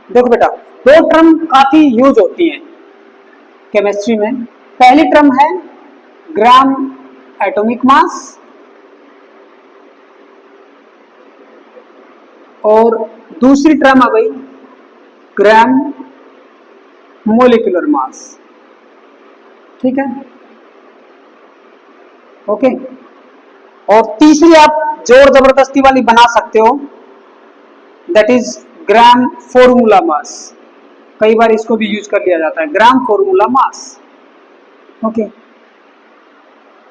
देखो बेटा, दो टर्म काफी यूज होती हैं केमिस्ट्री में। पहली टर्म है ग्राम एटॉमिक मास और दूसरी टर्म है भाई ग्राम मोलिकुलर मास। ठीक है, ओके। और तीसरी आप जोर जबरदस्ती वाली बना सकते हो, that is gram formula mass. कई बार इसको भी यूज कर लिया जाता है, gram formula mass. Okay,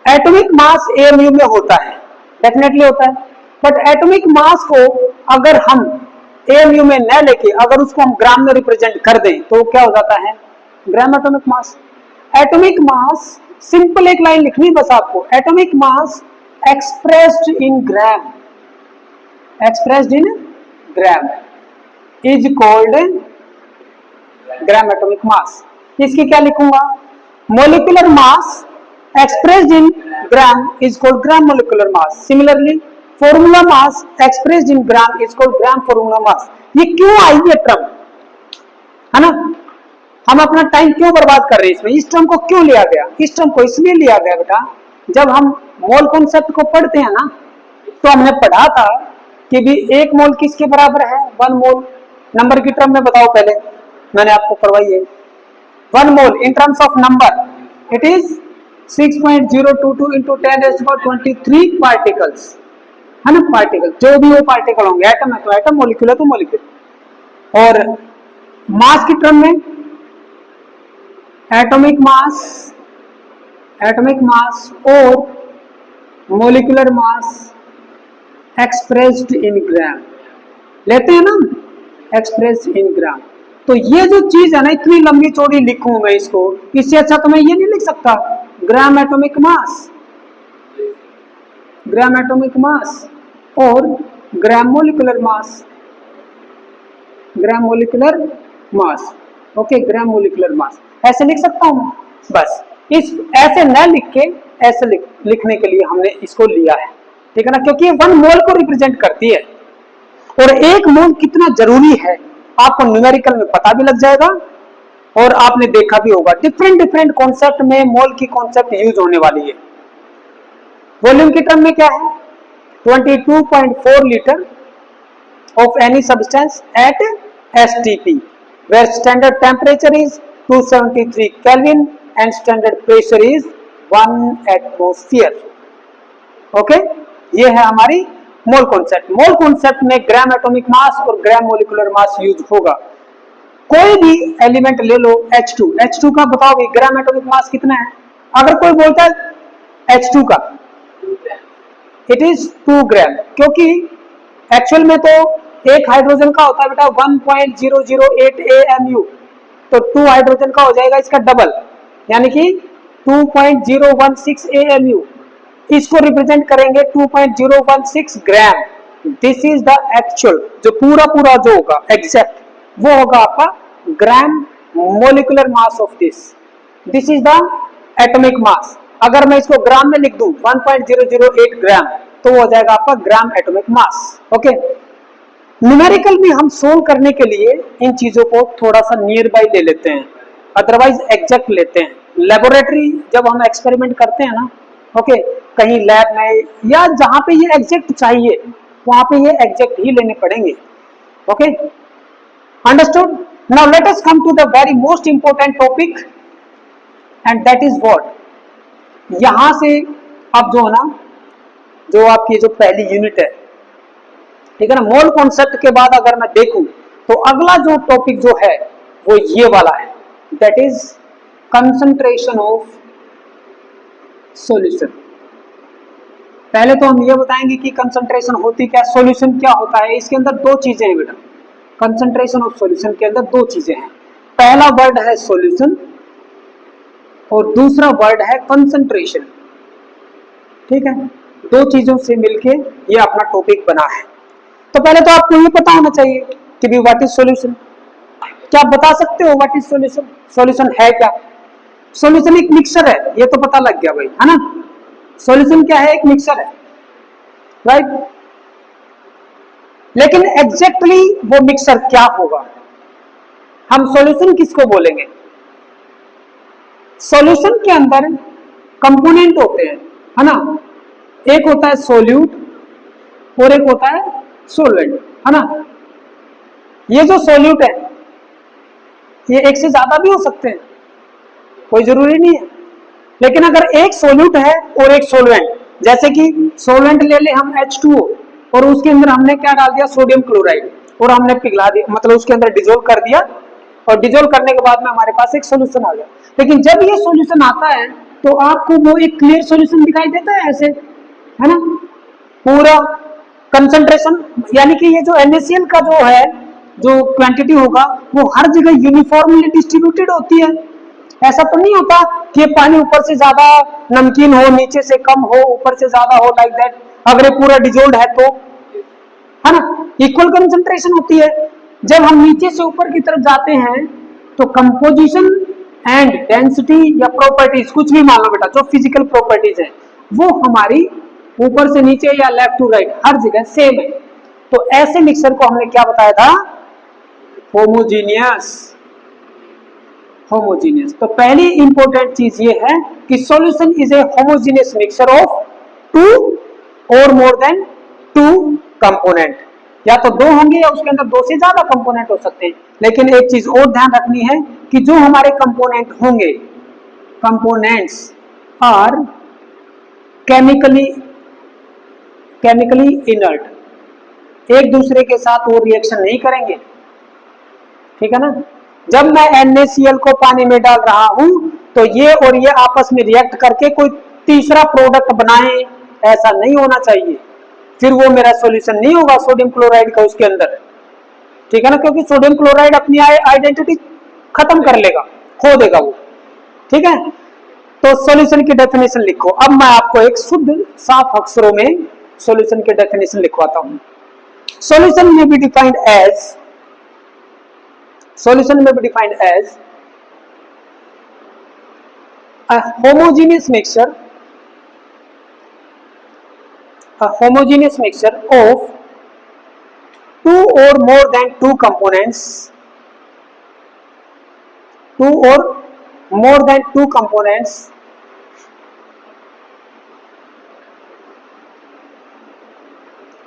atomic mass AMU में होता है, डेफिनेटली होता है, बट एटॉमिक मास को अगर हम एएमयू में न लेके अगर उसको हम ग्राम में रिप्रेजेंट कर दें तो क्या हो जाता है, gram atomic mass. Atomic mass simple एक लाइन लिखनी बस आपको, atomic mass expressed in gram, expressed in gram is called gram atomic mass. इसकी क्या लिखूंगा, molecular mass expressed in gram is called gram molecular mass. Similarly, formula mass expressed in gram is called gram formula mass. ये क्यों आई है term, है ना, हम अपना टाइम क्यों बर्बाद कर रहे हैं इसमें, इस टर्म को क्यों लिया गया, इस टर्म को इसलिए लिया गया बेटा, जब हम मोल कॉन्सेप्ट को पढ़ते हैं ना तो हमने पढ़ा था कि भी एक मोल किसके बराबर है, 1 मोल। नंबर की टर्म में बताओ, पहले मैंने आपको करवाई है 1 mole in terms of number it is 6.022 into 10⁻23 particles, है ना, पार्टिकल जो भी वो पार्टिकल होंगे, एटम है तो एटम, मॉलिक्यूल है तो मॉलिक्यूल। और मास की टर्म में एटॉमिक मास और मॉलिक्यूलर मास एक्सप्रेस्ड इन ग्राम लेते हैं ना, एक्सप्रेस्ड इन ग्राम। तो ये जो चीज है ना, इतनी लंबी चौड़ी लिखूं मैं इसको, इससे अच्छा तो मैं ये नहीं लिख सकता, gram atomic mass, gram atomic mass और gram molecular mass, gram molecular mass. Okay, gram molecular mass ऐसे लिख सकता हूं बस। इस ऐसे न लिख के ऐसे लिखने के लिए हमने इसको लिया है, ठीक है ना, क्योंकि ये 1 मोल को रिप्रेजेंट करती है। और 1 मोल कितना जरूरी है आपको न्यूमेरिकल में पता भी लग जाएगा और आपने देखा भी होगा, डिफरेंट डिफरेंट कॉन्सेप्ट में मोल की कॉन्सेप्ट यूज होने वाली है। वॉल्यूम की टर्म में क्या है, 22.4 litre of any substance at STP where standard temperature is 273 kelvin and standard pressure is 1 atmosphere. Okay, ये है हमारी मोल कॉन्सेप्ट। मोल कॉन्सेप्ट में ग्राम एटॉमिक मास और ग्राम मोलिकुलर मास यूज होगा। कोई भी एलिमेंट ले लो, H2 का बताओ भाई ग्राम एटॉमिक मास कितना है, अगर कोई बोलता है H2 का इट इज 2 ग्राम, क्योंकि एक्चुअल में तो एक हाइड्रोजन का होता है बेटा 1.008 AMU, तो 2 हाइड्रोजन का हो जाएगा इसका डबल, यानी कि 2.016 AMU। इसको रिप्रेजेंट करेंगे 2.016 ग्राम। दिस इज द एक्चुअल, जो पूरा जो होगा एग्जैक्ट वो होगा आपका gram molecular mass of this is the atomic mass. अगर मैं इसको ग्राम में लिख दूं 1.008 ग्राम तो वो हो जाएगा आपका gram atomic mass. Okay, numerical में हम सोल्व करने के लिए इन चीजों को थोड़ा सा नियर बाय ले लेते हैं, अदरवाइज एग्जैक्ट लेते हैं। लेबोरेटरी जब हम एक्सपेरिमेंट करते हैं ना, ओके, कहीं लैब में या जहां पे ये एग्जैक्ट चाहिए वहां पे ये एग्जैक्ट ही लेने पड़ेंगे। Okay, understood? Now let us come to the very most important topic and that is what, यहां से अब जो है ना, जो आपकी जो पहली यूनिट है, ठीक है ना, मोल कॉन्सेप्ट के बाद अगर मैं देखूं तो अगला जो टॉपिक जो है वो ये वाला है, that is concentration of solution. पहले तो हम ये बताएंगे कि कंसंट्रेशन होती क्या, सॉल्यूशन क्या होता है। इसके अंदर 2 चीजें हैं बेटा, कंसंट्रेशन ऑफ सॉल्यूशन के अंदर 2 चीजें हैं। पहला वर्ड है सॉल्यूशन और दूसरा वर्ड है कंसंट्रेशन, ठीक है, 2 चीजों से मिलके ये अपना टॉपिक बना है। तो पहले तो आपको ये पता होना चाहिए कि भी व्हाट इज सॉल्यूशन। क्या आप बता सकते हो व्हाट इज सॉल्यूशन, सॉल्यूशन है क्या? सॉल्यूशन एक मिक्सचर है, ये तो पता लग गया भाई, है ना। सॉल्यूशन क्या है, एक मिक्सचर है, राइट। लेकिन एग्जैक्टली वो मिक्सचर क्या होगा, हम सॉल्यूशन किसको बोलेंगे? सॉल्यूशन के अंदर कंपोनेंट होते हैं, है ना। एक होता है सोल्यूट और एक होता है सोलवेंट, है ना। ये जो सोल्यूट है ये एक से ज्यादा भी हो सकते हैं, कोई जरूरी नहीं है। लेकिन अगर एक सोल्यूट है और एक सोलवेंट, जैसे कि सोलवेंट ले ले हम H2O और उसके अंदर हमने क्या डाल दिया, सोडियम क्लोराइड, और हमने पिघला दिया, मतलब उसके अंदर डिजोल्व कर दिया, और डिजोल्व करने के बाद में हमारे पास एक सोल्यूशन आ गया। लेकिन जब ये सोल्यूशन आता है तो आपको वो एक क्लियर सोल्यूशन दिखाई देता है ऐसे, है ना। पूरा कंसंट्रेशन, यानी कि ये जो NaCl का जो है, जो क्वांटिटी होगा वो हर जगह यूनिफॉर्मली डिस्ट्रीब्यूटेड होती है। ऐसा तो नहीं होता कि पानी ऊपर से ज्यादा नमकीन हो, नीचे से कम हो, ऊपर से ज्यादा हो, लाइक दैट। अगर ये पूरा डिजोल्ड है तो, है ना, इक्वल कंसंट्रेशन होती है। जब हम नीचे से ऊपर की तरफ जाते हैं तो कंपोजिशन एंड डेंसिटी या प्रॉपर्टीज, कुछ भी मान लो बेटा, जो फिजिकल प्रॉपर्टीज है वो हमारी ऊपर से नीचे या लेफ्ट टू राइट हर जगह सेम है। तो ऐसे मिक्सर को हमने क्या बताया था, होमोजीनियस। होमोजीनियस। तो पहली इंपॉर्टेंट चीज ये है कि solution is a homogeneous mixture of two or more then to component. या तो दो होंगे या उसके अंदर दो से ज्यादा कंपोनेंट हो सकते हैं। लेकिन एक चीज और ध्यान रखनी है कि जो हमारे कंपोनेंट होंगे, कंपोनेंट्स आर केमिकली इनर्ट, एक दूसरे के साथ वो रिएक्शन नहीं करेंगे, ठीक है ना। जब मैं NaCl को पानी में डाल रहा हूं तो ये और ये आपस में रिएक्ट करके कोई तीसरा प्रोडक्ट बनाए, ऐसा नहीं होना चाहिए। फिर वो मेरा सॉल्यूशन नहीं होगा सोडियम क्लोराइड का उसके अंदर, ठीक है ना, क्योंकि सोडियम क्लोराइड अपनी आइडेंटिटी खत्म कर लेगा, खो देगा वो, ठीक है। तो सॉल्यूशन की डेफिनेशन लिखो। अब मैं आपको एक शुद्ध साफ अक्षरों में सॉल्यूशन की डेफिनेशन लिखवाता हूं। सॉल्यूशन में be defined as, solution may be defined as a homogeneous mixture of two or more than two components,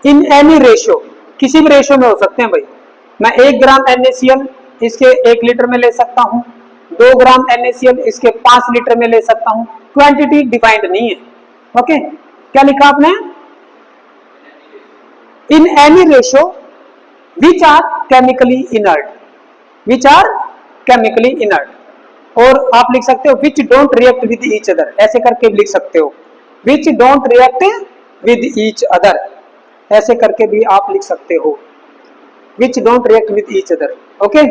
in any ratio, किसी भी रेशियो में हो सकते हैं भाई। मैं 1 ग्राम NaCl इसके 1 लीटर में ले सकता हूं, 2 ग्राम NaCl इसके 5 लीटर में ले सकता हूं। क्वांटिटी डिफाइंड नहीं है, ओके। क्या लिखा आपने, in any ratio which are chemically inert, और आप लिख सकते हो which don't react with each other, ऐसे करके भी लिख सकते हो, which don't react with each other, ऐसे करके भी आप लिख सकते हो, which don't react with each other, okay.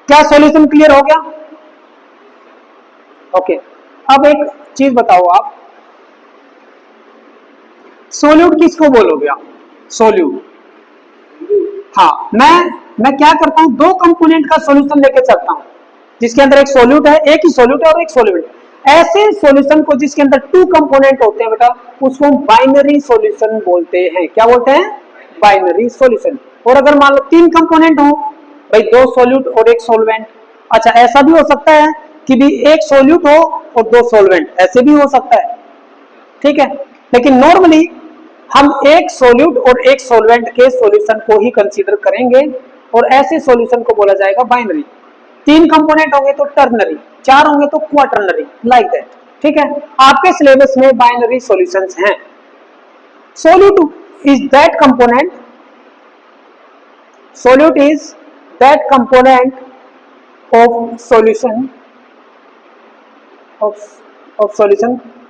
क्या सॉल्यूशन क्लियर हो गया? ओके। अब एक चीज बताओ आप, सोल्यूट किसको बोलोगे आप? सोल्यूट, हाँ, मैं क्या करता हूं, दो कंपोनेंट का सॉल्यूशन लेके चलता हूं, जिसके अंदर एक सोल्यूट है, एक ही सोल्यूट है और एक सॉल्वेंट। ऐसे सॉल्यूशन को जिसके अंदर टू कंपोनेंट होते हैं बेटा, उसको हम बाइनरी सॉल्यूशन बोलते हैं। क्या बोलते हैं? Binary solution. और अगर मान लो 3 कंपोनेंट हो भाई, 2 सोल्यूट और 1 सॉल्वेंट, अच्छा ऐसा भी हो सकता है कि भी 1 सोल्यूट हो और 2 सॉल्वेंट, ऐसे भी हो सकता है, ठीक है। लेकिन नॉर्मली हम 1 सोल्यूट और 1 सॉल्वेंट के सॉल्यूशन को ही कंसीडर करेंगे, और ऐसे सॉल्यूशन को बोला जाएगा बाइनरी। 3 कंपोनेंट होंगे तो टर्नरी, 4 होंगे तो क्वाटर्नरी, लाइक दैट, ठीक है। आपके सिलेबस में बाइनरी सॉल्यूशंस हैं। Solute is that component, solute is that component of solution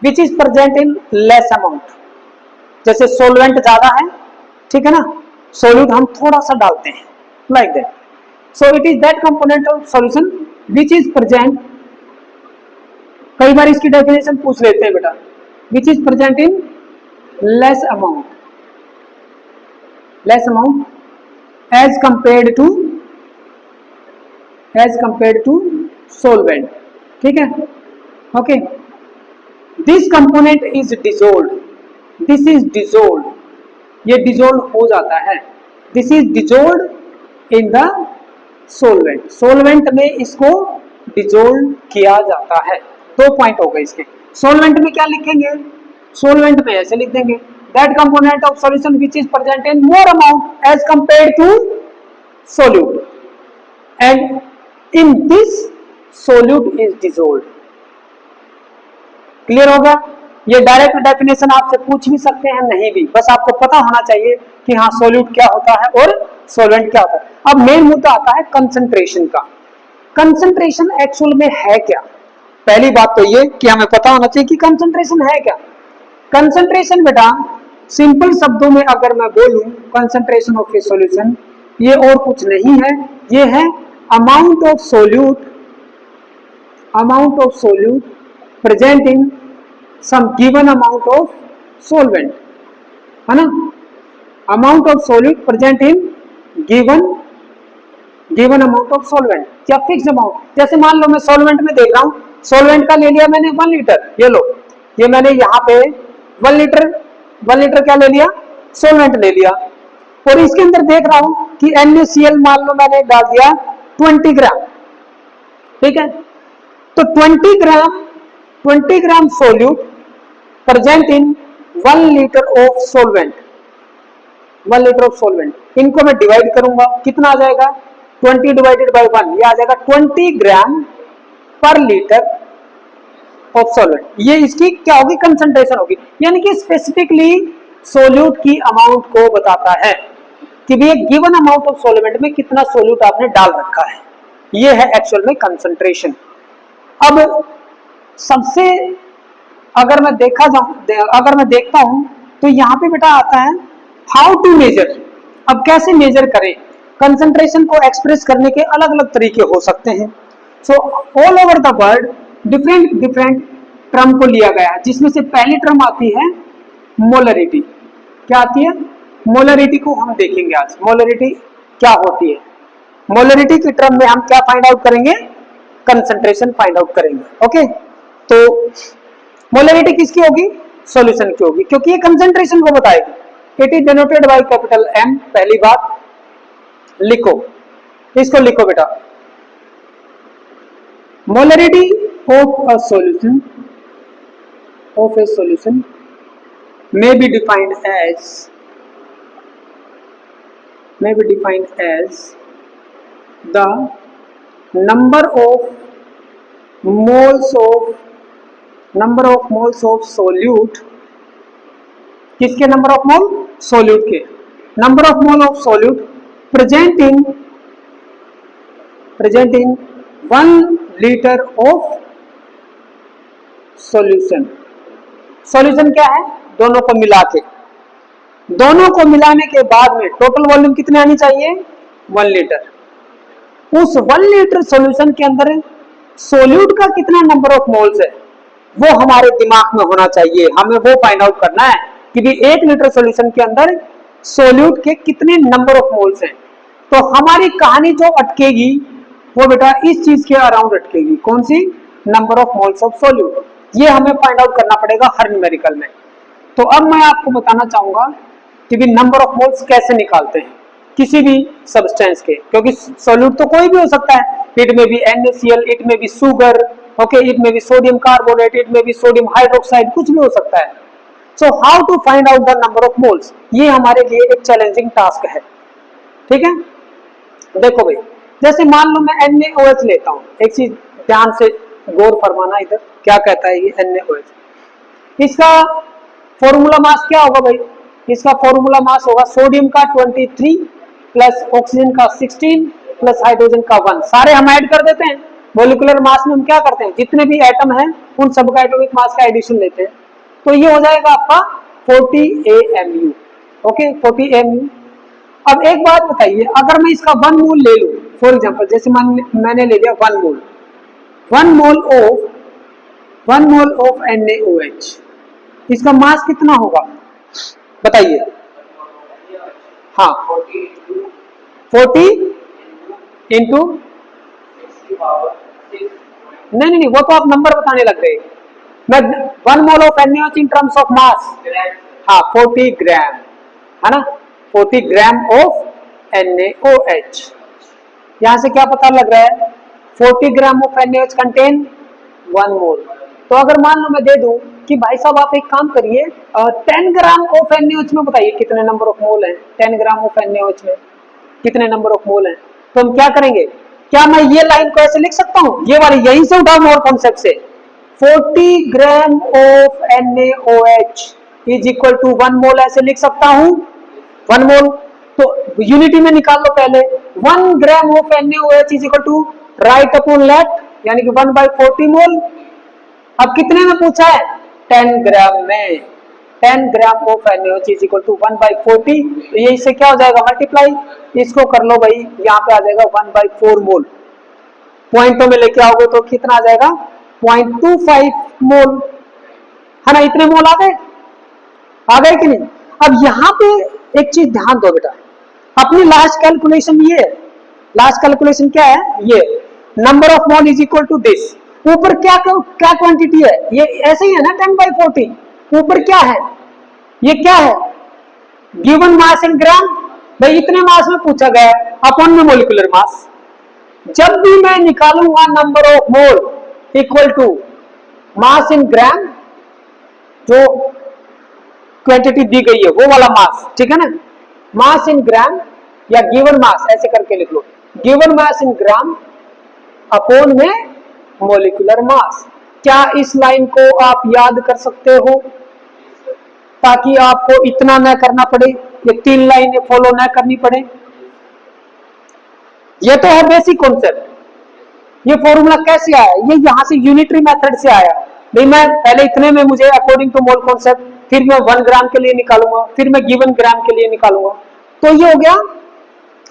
which is present in less amount। जैसे solvent ज्यादा है, ठीक है ना, solute हम थोड़ा सा डालते हैं, like that। so it is that component of solution which is present, कई बार इसकी डेफिनेशन पूछ लेते हैं बेटा, which is present in less amount as compared to solvent, ठीक है, okay. This component is dissolve, this is dissolve, ये dissolve हो जाता है, this is dissolve in the solvent, solvent में इसको डिजोल्व किया जाता है। 2 पॉइंट हो गए इसके। सोलवेंट में क्या लिखेंगे, सोलवेंट में ऐसे लिख देंगे that component of solution which is present in more amount as compare to solute and in this solute is dissolve. Clear होगा? ये डायरेक्ट डेफिनेशन आपसे पूछ भी सकते हैं, नहीं भी, बस आपको पता होना चाहिए कि हाँ सोल्यूट क्या होता है और सोलवेंट क्या होता है। अब मेन मुद्दा आता है कंसंट्रेशन का। कंसंट्रेशन एक्चुअल में है क्या? पहली बात तो ये कि हमें पता होना चाहिए कि कंसंट्रेशन है क्या। कंसंट्रेशन बेटा सिंपल शब्दों में अगर मैं बोलूं, कंसंट्रेशन ऑफ ए सॉल्यूशन ये और कुछ नहीं है, ये है amount of solute, amount of solute present in some given amount of solvent, है ना। Amount of solute present in given amount of solvent या फिक्स अमाउंट। जैसे मान लो मैं सोलवेंट में देख रहा हूं, सोलवेंट का ले लिया मैंने 1 लीटर, ये लो, ये मैंने यहाँ पे 1 लीटर क्या ले लिया, सोलवेंट ले लिया, और इसके अंदर देख रहा हूं कि NaCl मान लो मैंने डाल दिया 20 ग्राम, ठीक है। तो 20 gram solute present in 1 litre of solvent, 1 litre of solvent, इनको मैं डिवाइड करूंगा, कितना आ जाएगा 20 डिवाइडेड बाय 1, ये आ जाएगा 20 ग्राम पर लीटर ऑफ सोल्वेंट। ये इसकी क्या होगी, कंसंट्रेशन होगी, यानी कि स्पेसिफिकली सोल्यूट की अमाउंट को बताता है कि भी एक गिवन अमाउंट ऑफ सोल्वेंट में कितना सोल्यूट आपने डाल रखा है, ये है एक्चुअल में कंसंट्रेशन। अब सबसे अगर मैं देखता हूं तो यहाँ पे बेटा आता है हाउ टू मेजर। अब कैसे मेजर करें, कंसंट्रेशन को एक्सप्रेस करने के अलग अलग तरीके हो सकते हैं। So all over the world different term को लिया गया, जिसमें से पहली टर्म आती है मोलरिटी। क्या आती है, मोलरिटी को हम देखेंगे आज, मोलरिटी क्या होती है। मोलरिटी की टर्म में हम क्या फाइंड आउट करेंगे, कंसंट्रेशन फाइंड आउट करेंगे। ओके, तो मोलरिटी किसकी होगी, सॉल्यूशन की होगी, क्योंकि ये कंसंट्रेशन को बताएगी। It is denoted by capital M। पहली बात लिखो, इसको लिखो बेटा, molarity of A solution may be defined as the number of moles of solute, किसके नंबर ऑफ मोल, सोल्यूट के number of mole of solute present in 1 litre of solution. Solution क्या है, दोनों को मिलाने के बाद में टोटल वॉल्यूम कितनी आनी चाहिए, 1 लीटर। उस 1 लीटर सॉल्यूशन के अंदर सोल्यूट का कितना नंबर ऑफ मोल्स है वो हमारे दिमाग में होना चाहिए, हमें वो फाइंड आउट करना है कि भी 1 लीटर सॉल्यूशन के अंदर सोल्यूट के कितने नंबर ऑफ मोल्स हैं। तो हमारी कहानी जो अटकेगी वो बेटा इस चीज के अराउंड अटकेगी, कौन सी, number of moles of solute. ये हमें फाइंड आउट करना पड़ेगा हर न्यूमेरिकल में। तो अब मैं आपको बताना चाहूंगा कि भी नंबर ऑफ मोल्स कैसे निकालते हैं किसी भी सब्सटेंस के, क्योंकि सोल्यूट तो कोई भी हो सकता है, इट में भी NaCl, इट में भी शुगर, ओके, इट में भी सोडियम कार्बोनेट, इट में भी सोडियम हाइड्रोक्साइड, कुछ भी हो सकता है। So how to find out the number of moles, ये हमारे लिए एक चैलेंजिंग टास्क है, ठीक है। देखो भाई, जैसे मान लो मैं NaOH लेता हूं, एक चीज ध्यान से गौर फरमाना, इधर क्या कहता है ये NaOH, इसका फॉर्मूला मास क्या होगा भाई, इसका फॉर्मूला मास होगा सोडियम का 23 प्लस ऑक्सीजन का 16 प्लस हाइड्रोजन का 1, सारे हम ऐड कर देते हैं। मोलिकुलर मास में हम क्या करते हैं, जितने भी एटम हैं उन सब का एटॉमिक मास का एडिशन लेते हैं, तो ये हो जाएगा आपका 40 AMU। Okay, 40 AMU। अब एक बात बताइए, अगर मैं इसका 1 मोल ले लूं, फॉर एग्जांपल जैसे मैंने ले लिया 1 मोल ऑफ NaOH, इसका मास कितना होगा बताइए, हाँ 40 इंटू, नहीं, वो तो आप नंबर बताने लग रहे, मैं 1 mole of NaOH in terms of mass, हाँ 40 ग्राम, है ना, 40 ग्राम ऑफ NaOH। यहां से क्या पता लग रहा है 40 ग्राम ऑफ NaOH कंटेन 1 मोल। तो अगर मान लो मैं दे दूं कि भाई साहब आप एक काम करिए 10 ग्राम ऑफ NaOH में बताइए कितने नंबर ऑफ मोल है, 10 ग्राम ऑफ NaOH में कितने नंबर ऑफ मोल है। तो हम क्या करेंगे, क्या मैं ये लाइन को ऐसे लिख सकता हूं, ये वाली यहीं से उठाओ मोल कॉन्सेप्ट से, 40 gram of NaOH is equal to 1 mole, ऐसे लिख सकता हूं 1 मोल। तो यूनिटी में निकाल लो पहले, 1 gram of NaOH is equal to right upon left यानी कि 1/40 मोल। अब कितने में पूछा है 10 ग्राम में, 10 gram of NaOH is equal to 1/40, तो ये इससे क्या हो जाएगा मल्टीप्लाई, इसको कर लो भाई, यहाँ पे आ जाएगा 1/4 मोल, पॉइंटों में लेके आओगे तो कितना आ जाएगा 0.25 मोल, है ना। इतने मोल आ गए कि नहीं। अब यहाँ पे एक चीज ध्यान दो बेटा, अपनी लास्ट कैलकुलेशन ये है, लास्ट कैलकुलेशन क्या है, ये number of mole is equal to this, ऊपर क्या क्या क्वांटिटी है, ये ऐसे ही है ना 10/40, ऊपर क्या है, ये क्या है गिवन मास इन ग्राम, भाई इतने मास में पूछा गया है अपॉन में मोलिकुलर मास। जब भी मैं निकालूंगा number of mole equal to mass in gram, जो क्वांटिटी दी गई है वो वाला मास, ठीक है ना, मास इन ग्राम या गिवन मास ऐसे करके लिख लो, given mass in gram upon में मोलिकुलर मास। क्या इस लाइन को आप याद कर सकते हो, ताकि आपको इतना न करना पड़े, ये 3 लाइनें फॉलो न करनी पड़े। ये तो है बेसिक कॉन्सेप्ट। ये फॉर्मूला कैसे आया, ये यहां से यूनिटरी मेथड से आया, भाई मैं पहले इतने में मुझे अकॉर्डिंग टू मोल कॉन्सेप्ट, फिर मैं 1 ग्राम के लिए निकालूंगा, फिर मैं गिवन ग्राम के लिए निकालूंगा, तो ये हो गया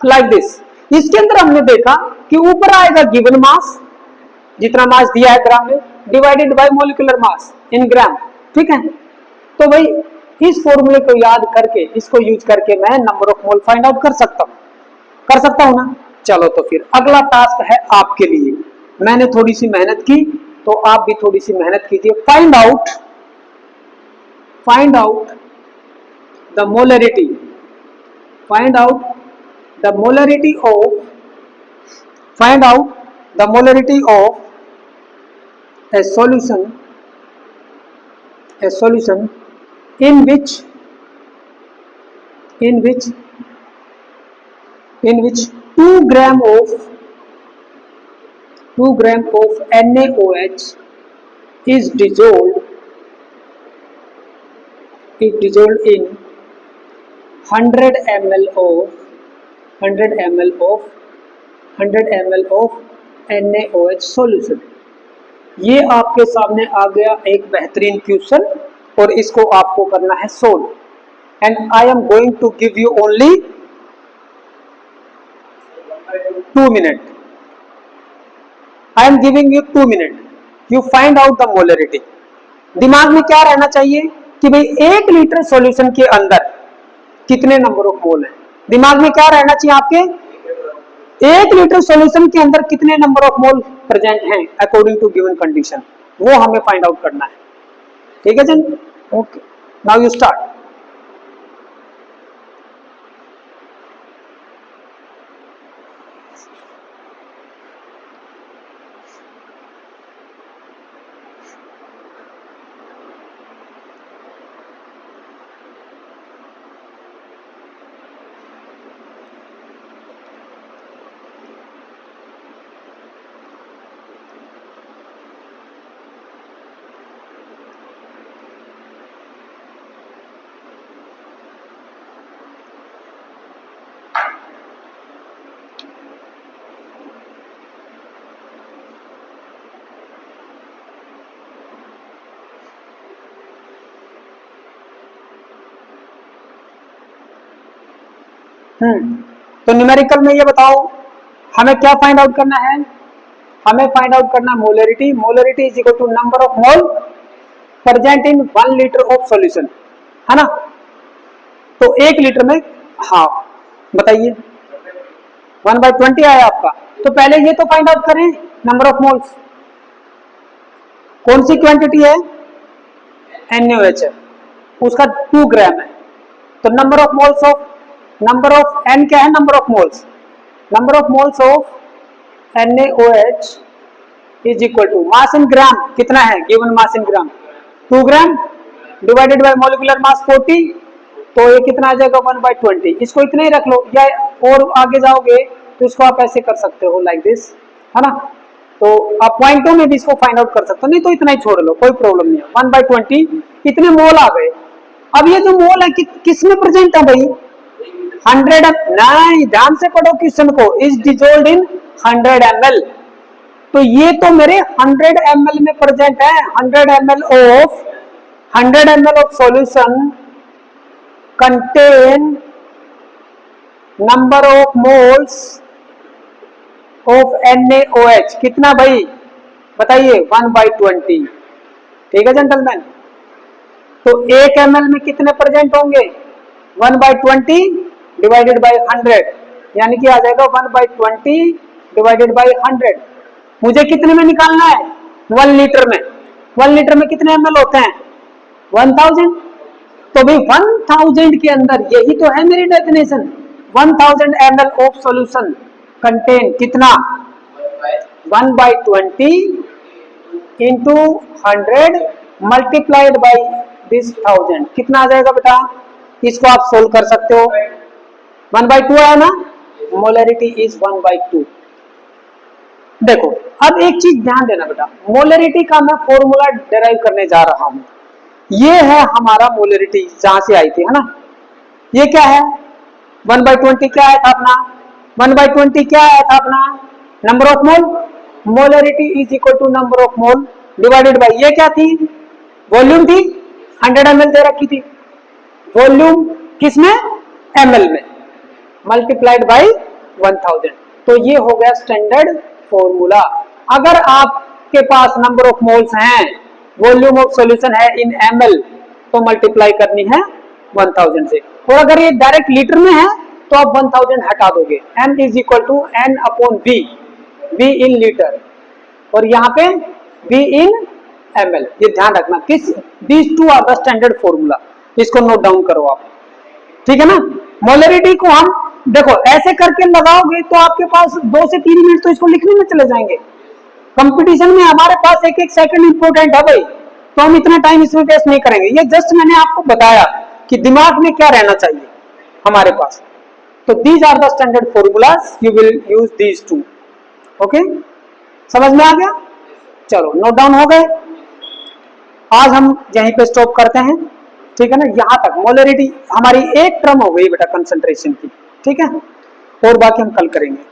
लाइक दिस। इसके अंदर हमने देखा कि ऊपर आएगा गिवन मास, जितना मास दिया है ग्राम में, divided by molecular mass in ग्राम, ठीक है। तो भाई इस फॉर्मूले को याद करके, इसको यूज करके मैं number of mole find out कर सकता हूं ना। चलो तो फिर अगला टास्क है आपके लिए, मैंने थोड़ी सी मेहनत की तो आप भी थोड़ी सी मेहनत कीजिए। Find out the molarity, find out the molarity of a solution in which 2 gram of NaOH is dissolved in 100 ml of NaOH solution। ये आपके सामने आ गया एक बेहतरीन क्वेश्चन और इसको आपको करना है solve, and I am going to give you only 2 minute. I am giving you 2 minute, you find out the molarity. दिमाग में क्या रहना चाहिए कि भाई 1 लीटर सॉल्यूशन के अंदर कितने नंबर ऑफ मोल है, दिमाग में क्या रहना चाहिए आपके, 1 लीटर सॉल्यूशन के अंदर कितने नंबर ऑफ मोल प्रेजेंट हैं अकॉर्डिंग टू गिवन कंडीशन, वो हमें फाइंड आउट करना है, ठीक है जन। Okay, now you start. तो न्यूमेरिकल में ये बताओ हमें क्या फाइंड आउट करना है, हमें फाइंड आउट करना molarity. Molarity is equal to number of mole present in 1 litre of solution, है ना। तो 1 लीटर में, हाँ बताइए 1/20 आया आपका, तो पहले ये तो फाइंड आउट करें नंबर ऑफ मोल्स, कौन सी क्वांटिटी है NaOH है, उसका 2 ग्राम है, तो नंबर ऑफ N क्या है, number of moles of NaOH is equal to mass in gram कितना है, given mass in gram 2 gram divided by molecular mass 40, तो ये कितना आ जाएगा 1/20। इसको इतना ही रख लो, या और आगे जाओगे तो इसको आप ऐसे कर सकते हो लाइक दिस, है ना। तो आप पॉइंटों में भी इसको फाइंड आउट कर सकते हो, नहीं तो इतना ही छोड़ लो, कोई प्रॉब्लम नहीं है। 1/20 इतने मोल आ गए। अब ये जो मोल है किस में प्रेजेंट है भाई, 100 नहीं, ध्यान से पढ़ो क्वेश्चन को, इज डिजोल्व्ड इन 100 ml, तो ये तो मेरे 100 ml में प्रेजेंट है। 100 ml of solution contain number of moles of NaOH कितना भाई बताइए, 1/20। ठीक है जेंटलमैन, तो 1 ml में कितने प्रेजेंट होंगे, 1/20 डिवाइडेड बाय 100, यानी कि आ जाएगा 1/20 डिवाइडेड बाय 100। मुझे कितने में निकालना है, 1 लीटर में। 1 लीटर में कितने ml होते हैं, 1000। तो भाई 1000 के अंदर, यही तो है मेरी definition, 1000 ml of solution contain कितना, 1/20 इंटू 100 मल्टीप्लाइड बाई दिस 1000, कितना आ जाएगा बेटा, इसको आप सोल्व कर सकते हो। 1/2 है ना, मोलरिटी इज 1/2। देखो अब एक चीज ध्यान देना बेटा, मोलरिटी का मैं फॉर्मूला डिराइव करने जा रहा हूं। ये है हमारा मोलरिटी जहां से आई थी, है ना। ये क्या है, 1/20 क्या आया था अपना, 1/20 क्या आया था अपना, number of mole, molarity is equal to number of mole divided by, ये क्या थी, वॉल्यूम थी, 100 ml दे रखी थी, वॉल्यूम किसमें, ml में, मल्टीप्लाइड बाई 1000। तो ये हो गया स्टैंडर्ड फॉर्मूला। अगर आपके पास नंबर ऑफ मोल्स हैं, वॉल्यूम ऑफ सॉल्यूशन है इन ml, तो मल्टीप्लाई करनी है 1000 से। और अगर ये डायरेक्ट लीटर में है तो आप 1000 हटा दोगे, m is equal to n/v, v in litre, और यहाँ पे v इन ml। ये ध्यान रखना, किस these two are the standard formula, इसको नोट डाउन करो आप, ठीक है ना। मोलरिटी को हम देखो ऐसे करके लगाओगे तो आपके पास 2 से 3 मिनट तो इसको लिखने में चले जाएंगे। कंपटीशन में हमारे पास एक एक सेकंड इंपॉर्टेंट है भाई, तो हम इतना टाइम इसमें वेस्ट नहीं करेंगे। ये जस्ट मैंने आपको बताया कि दिमाग में क्या रहना चाहिए हमारे पास। तो these are the standard formulas, you will use these too. Okay, समझ में आ गया, चलो नोट डाउन हो गए। आज हम यहीं पे स्टॉप करते हैं, ठीक है ना। यहां तक मोलरिटी हमारी एक टर्म हो गई बेटा कंसंट्रेशन की, ठीक है, और बाकी हम कल करेंगे।